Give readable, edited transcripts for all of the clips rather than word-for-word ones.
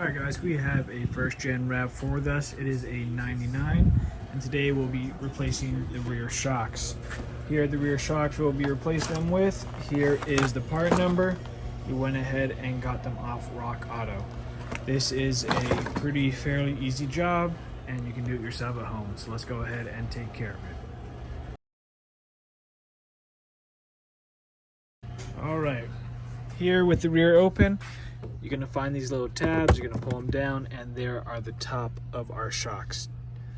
Alright guys, we have a first gen RAV4 with us. It is a 99, and today we'll be replacing the rear shocks. Here are the rear shocks we'll be replacing them with. Here is the part number. We went ahead and got them off Rock Auto. This is a pretty fairly easy job, and you can do it yourself at home. So let's go ahead and take care of it. Alright, here with the rear open, you're going to find these little tabs. You're going to pull them down, and there are the top of our shocks.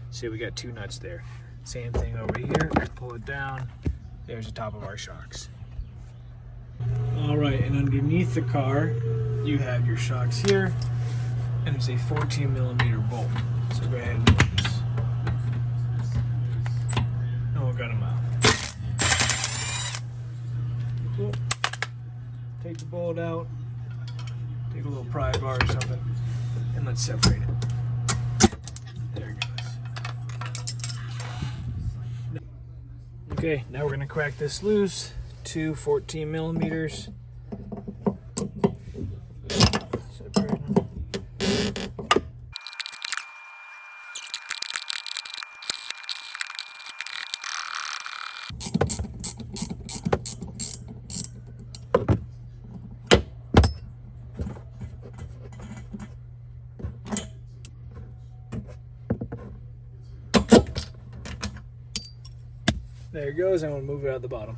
See, we got two nuts there. Same thing over here. Pull it down. There's the top of our shocks. All right, and underneath the car, you have your shocks here, and it's a 14mm bolt. So go ahead and move this. And we'll gut them out. Cool. Take the bolt out. Take a little pry bar or something, and let's separate it. There it goes. Okay, now we're going to crack this loose to 14mm. There it goes. I'm going to move it out the bottom.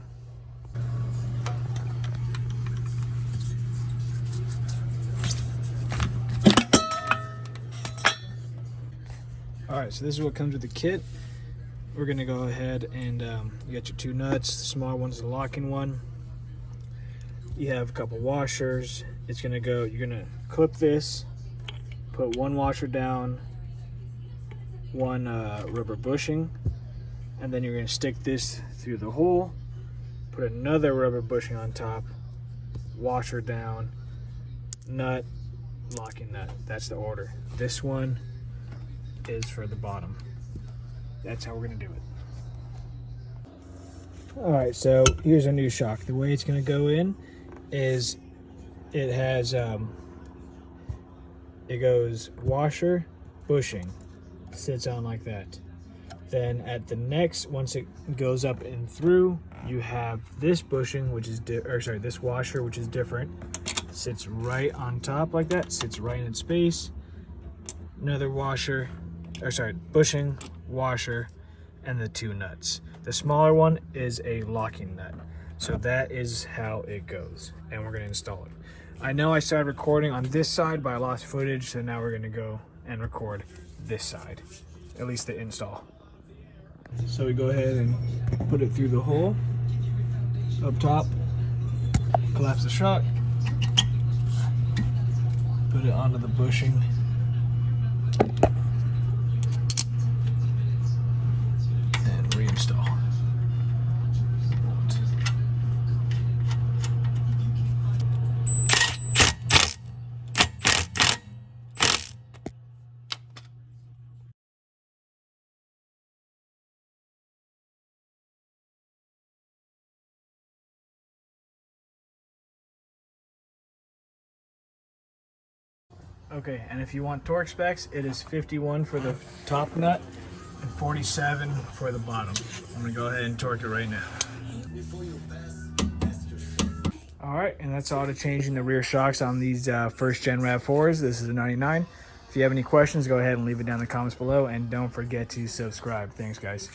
Alright, so this is what comes with the kit. We're going to go ahead and you got your two nuts. The small one's the locking one. You have a couple washers. It's going to go, you're going to clip this, put one washer down, one rubber bushing, and then you're going to stick this through the hole, put another rubber bushing on top, washer down, nut, locking nut. That's the order. This one is for the bottom. That's how we're going to do it. Alright, so here's a new shock. The way it's going to go in is it has, it goes washer, bushing, sits on like that. Then at the next, once it goes up and through, you have this bushing, which is, this washer, which is different. Sits right on top like that, sits right in its space. Another washer, bushing, washer, and the two nuts. The smaller one is a locking nut. So that is how it goes, and we're gonna install it. I know I started recording on this side, but I lost footage, so now we're gonna go and record this side, at least the install. So we go ahead and put it through the hole up top, collapse the shock, put it onto the bushing, and reinstall. Okay, and if you want torque specs, it is 51 for the top nut and 47 for the bottom. I'm gonna go ahead and torque it right now. All right, and that's all to changing the rear shocks on these first gen RAV4s. This is a 99. If you have any questions, go ahead and leave it down in the comments below, and don't forget to subscribe. Thanks, guys.